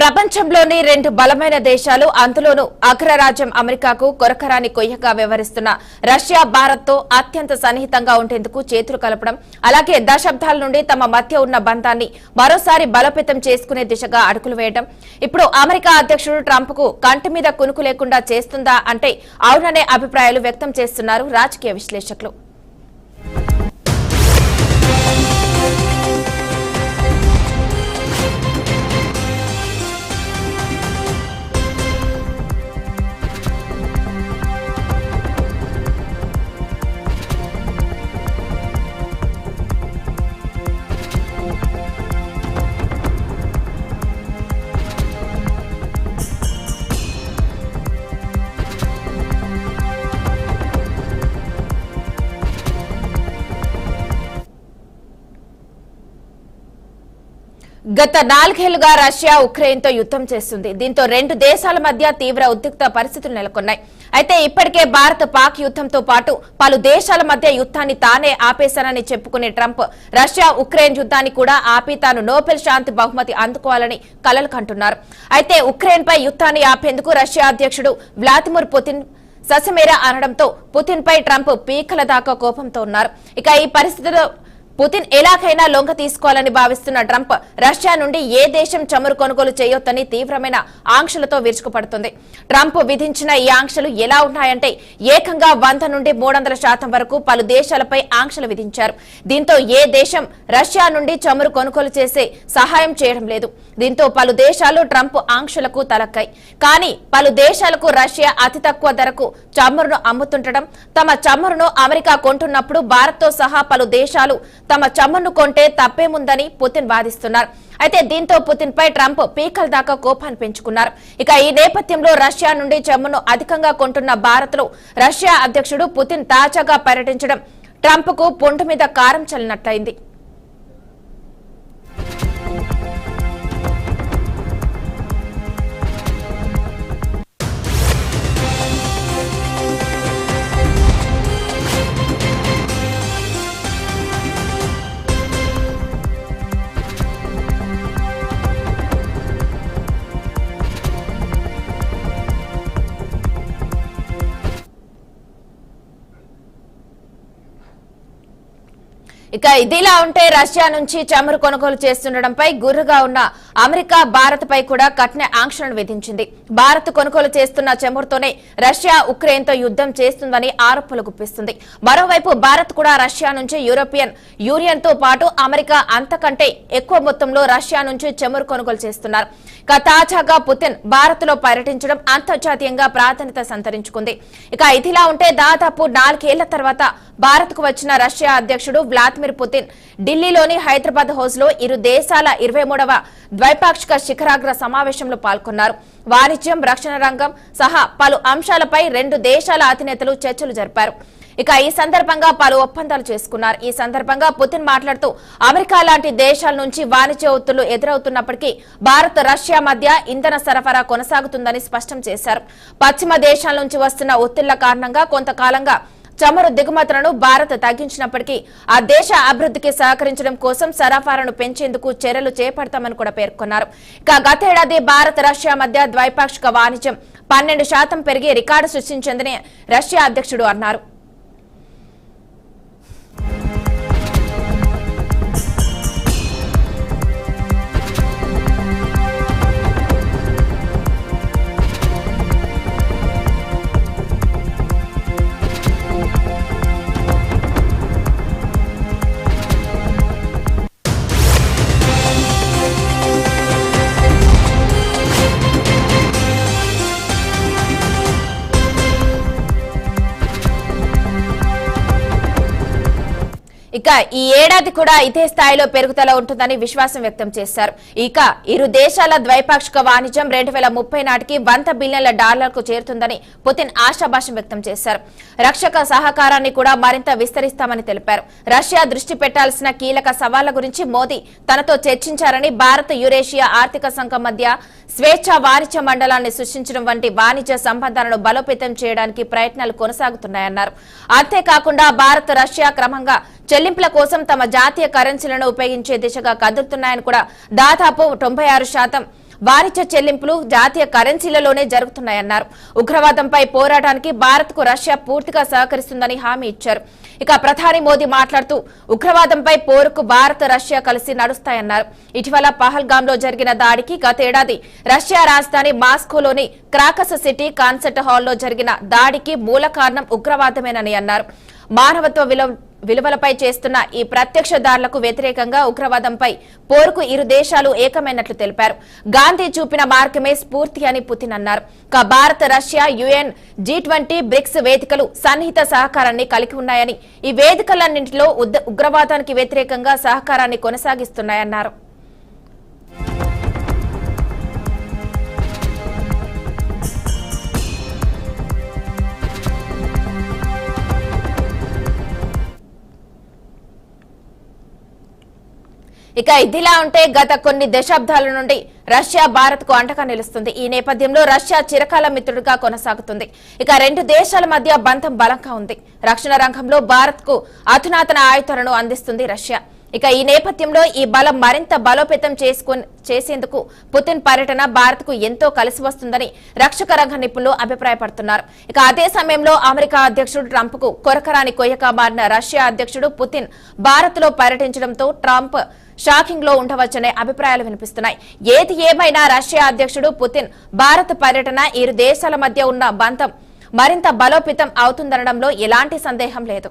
ప్రపంచంలోని రెండు బలమైన దేశాలు అందులోనూ అగ్రరాజ్యం అమెరికాకు కొరకరాని కొయ్యగా వ్యవహరిస్తున్న రష్యా భారత్తో అత్యంత సన్నిహితంగా ఉండేందుకు చేతులు కలపడం అలాగే దశాబ్దాల నుండి తమ మధ్య ఉన్న బంధాన్ని మరోసారి బలోపేతం చేసుకునే దిశగా అడుగులు వేయడం ఇప్పుడు అమెరికా అధ్యక్షుడు ట్రంప్కు కంటి మీద కునుకు లేకుండా చేస్తుందా అంటే అవుననే అభిప్రాయాలు వ్యక్తం చేస్తున్నారు రాజకీయ విశ్లేషకులు. గత 4 ఏళ్లుగా రష్యా ఉక్రెయిన్తో యుద్ధం చేస్తుంది. దీంతో రెండు దేశాల మధ్య తీవ్ర ఉద్రిక్త పరిస్థితులు నెలకొన్నాయి. అయితే ఇప్పటికే భారత్ పాక్ యుద్ధంతో పాటు పలు దేశాల మధ్య యుద్ధాన్ని తానే ఆపేశానని చెప్పుకునే ట్రంప్ రష్యా ఉక్రెయిన్ యుద్ధాన్ని కూడా ఆపి తాను నోబెల్ శాంతి బహుమతి అందుకోవాలని కలలు కంటున్నారు. అయితే ఉక్రెయిన్ పై యుద్ధాన్ని ఆపేందుకు రష్యా అధ్యక్షుడు వ్లాదిమిర్ పుతిన్ ససమేరా అనడంతో పుతిన్ పై ట్రంప్ పీకల దాకా కోపంతో ఉన్నారు. ఇక ఈ పరిస్థితిలో పుతిన్ ఎలాగైనా లొంగ తీసుకోవాలని భావిస్తున్న ట్రంప్ రష్యా నుండి ఏ దేశం చమురు కొనుగోలు చేయొద్దని తీవ్రమైన ఆంక్షలతో విరుచుకుపడుతుంది. ట్రంప్ విధించిన ఈ ఆంక్షలు ఎలా ఉన్నాయంటే ఏకంగా 100 నుండి 300% వరకు పలు దేశాలపై ఆంక్షలు విధించారు. దీంతో ఏ దేశం రష్యా నుండి చమురు కొనుగోలు చేసే సహాయం చేయడం లేదు. దీంతో పలు దేశాలు ట్రంప్ ఆంక్షలకు తలక్కాయి. కానీ పలు దేశాలకు రష్యా అతి తక్కువ ధరకు చమురును అమ్ముతుండటం, తమ చమురును అమెరికా కొంటున్నప్పుడు భారత్తో సహా పలు దేశాలు తమ చమురును కొంటే తప్పేముందని పుతిన్ వాదిస్తున్నారు. అయితే దీంతో పుతిన్ పై ట్రంప్ పీకల దాకా కోపాన్ని పెంచుకున్నారు. ఇక ఈ నేపథ్యంలో రష్యా నుండి చమురును అధికంగా కొంటున్న భారత్ లో రష్యా అధ్యక్షుడు పుతిన్ తాజాగా పర్యటించడం ట్రంప్ కు పొంటు మీద కారం చల్లినట్లయింది. ఇక ఇదిలా ఉంటే రష్యా నుంచి చమురు కొనుగోలు చేస్తుండటంపై గుర్రుగా ఉన్న అమెరికా భారత్ పై కూడా కఠిన ఆంక్షలను విధించింది. భారత్ కొనుగోలు చేస్తున్న చమురుతోనే రష్యా ఉక్రెయిన్ తో యుద్ధం చేస్తుందని ఆరోపణలు గుప్పిస్తుంది. మరోవైపు భారత్ కూడా రష్యా నుంచి యూరోపియన్ యూనియన్ తో పాటు అమెరికా అంతకంటే ఎక్కువ మొత్తంలో రష్యా నుంచి చమురు కొనుగోలు చేస్తున్నారు. ఇక తాజాగా పుతిన్ భారత్ లో పర్యటించడం అంతర్జాతీయంగా ప్రాధాన్యత సంతరించుకుంది. ఇక ఇదిలా ఉంటే దాదాపు 4 ఏళ్ల తర్వాత భారత్ కు వచ్చిన రష్యా అధ్యక్షుడు వ్లాదిమిర్ పుతిన్ ఢిల్లీలోని హైదరాబాద్ హౌస్ లో ఇరు దేశాల 23వ ద్వైపాక్షిక శిఖరాగ్ర సమావేశంలో పాల్గొన్నారు. వాణిజ్యం, రక్షణ రంగం సహా పలు అంశాలపై రెండు దేశాల అధినేతలు చర్చలు జరిపారు. ఇక ఈ సందర్భంగా పలు ఒప్పందాలు చేసుకున్నారు. ఈ సందర్భంగా పుతిన్ మాట్లాడుతూ అమెరికా లాంటి దేశాల నుంచి వాణిజ్య ఒత్తిళ్లు ఎదురవుతున్నప్పటికీ భారత్ రష్యా మధ్య ఇంధన సరఫరా కొనసాగుతుందని స్పష్టం చేశారు. పశ్చిమ దేశాల నుంచి వస్తున్న ఒత్తిళ్ల కారణంగా కొంతకాలంగా చమురు దిగుమతులను భారత్ తగ్గించినప్పటికీ ఆ దేశ అభివృద్ధికి సహకరించడం కోసం సరఫరాను పెంచేందుకు చర్యలు చేపడతామని కూడా పేర్కొన్నారు. ఇక గతేడాది భారత్ రష్యా మధ్య ద్వైపాక్షిక వాణిజ్యం 12% పెరిగి రికార్డు సృష్టించిందని రష్యా అధ్యక్షుడు అన్నారు. ఇక ఈ ఏడాది కూడా ఇదే స్థాయిలో పెరుగుదల ఉంటుందని విశ్వాసం వ్యక్తం చేశారు. ఇక ఇరు దేశాల ద్వైపాక్షిక వాణిజ్యం 2030 నాటికి $100 బిలియన్ల చేరుతుందని పుతిన్ ఆశాభాషం వ్యక్తం చేశారు. రక్షక సహకారాన్ని కూడా మరింత విస్తరిస్తామని తెలిపారు. రష్యా దృష్టి పెట్టాల్సిన కీలక సవాళ్ల గురించి మోదీ తనతో చర్చించారని, భారత్ యూరేషియా ఆర్థిక సంఘం మధ్య స్వేచ్ఛ వాణిజ్య మండలాన్ని సృష్టించడం వంటి వాణిజ్య సంబంధాలను బలోపేతం చేయడానికి ప్రయత్నాలు కొనసాగుతున్నాయన్నారు. అంతేకాకుండా భారత్ రష్యా క్రమంగా చెల్లింపుల కోసం తమ జాతీయ కరెన్సీలను ఉపయోగించే దిశగా కదులుతున్నాయని కూడా దాదాపు 96% వాణిజ్య చెల్లింపులు జాతీయ కరెన్సీలలోనే జరుగుతున్నాయన్నారు. ఉగ్రవాదంపై పోరాటానికి భారత్ కు రష్యా పూర్తిగా సహకరిస్తుందని హామీ ఇచ్చారు. ఇక ప్రధాని మోదీ మాట్లాడుతూ ఉగ్రవాదంపై పోరుకు భారత్ రష్యా కలిసి నడుస్తాయన్నారు. ఇటీవల పహల్గామ్ లో జరిగిన దాడికి గతేడాది రష్యా రాజధాని మాస్కోలోని క్రాకస్ సిటీ కాన్సర్ట్ హాల్లో జరిగిన దాడికి మూల కారణం ఉగ్రవాదమేనని అన్నారు. మానవత్వ విలువలపై చేస్తున్న ఈ ప్రత్యక్ష దాడులకు వ్యతిరేకంగా ఉగ్రవాదంపై పోరుకు ఇరు దేశాలు ఏకమైనట్లు తెలిపారు. గాంధీ చూపిన మార్గమే స్ఫూర్తి అని పుతిన్ అన్నారు. Bharat, Russia, UN, G20, bricks వేదికలు సన్నిహిత సహకారాన్ని కలిగి ఉన్నాయని, ఈ వేదికలన్నింటిలో ఉగ్రవాదానికి వ్యతిరేకంగా సహకారాన్ని కొనసాగిస్తున్నాయన్నారు. ఇక ఇదిలా ఉంటే గత కొన్ని దశాబ్దాల నుండి రష్యా భారత్ కు అండగా నిలుస్తుంది. ఈ నేపథ్యంలో రష్యా చిరకాల మిత్రుడిగా కొనసాగుతుంది. ఇక రెండు దేశాల మధ్య బంధం బలంగా ఉంది. రక్షణ రంగంలో భారత్ కు అధునాతన ఆయుధాలను అందిస్తుంది రష్యా. ఇక ఈ నేపథ్యంలో ఈ బలం మరింత బలోపేతం చేసేందుకు పుతిన్ పర్యటన భారత్ కు ఎంతో కలిసి వస్తుందని రక్షక రంగ నిపుణులు అభిప్రాయపడుతున్నారు. ఇక అదే సమయంలో అమెరికా అధ్యక్షుడు ట్రంప్ కు కొరకరాని కొయ్యగా మారిన రష్యా అధ్యక్షుడు పుతిన్ భారత్ లో పర్యటించడంతో ట్రంప్ షాకింగ్ లో ఉండవచ్చనే అభిప్రాయాలు వినిపిస్తున్నాయి. ఏది ఏమైనా రష్యా అధ్యక్షుడు పుతిన్ భారత్ పర్యటన ఇరు దేశాల మధ్య ఉన్న బంధం మరింత బలోపేతం అవుతుందనడంలో ఎలాంటి సందేహం లేదు.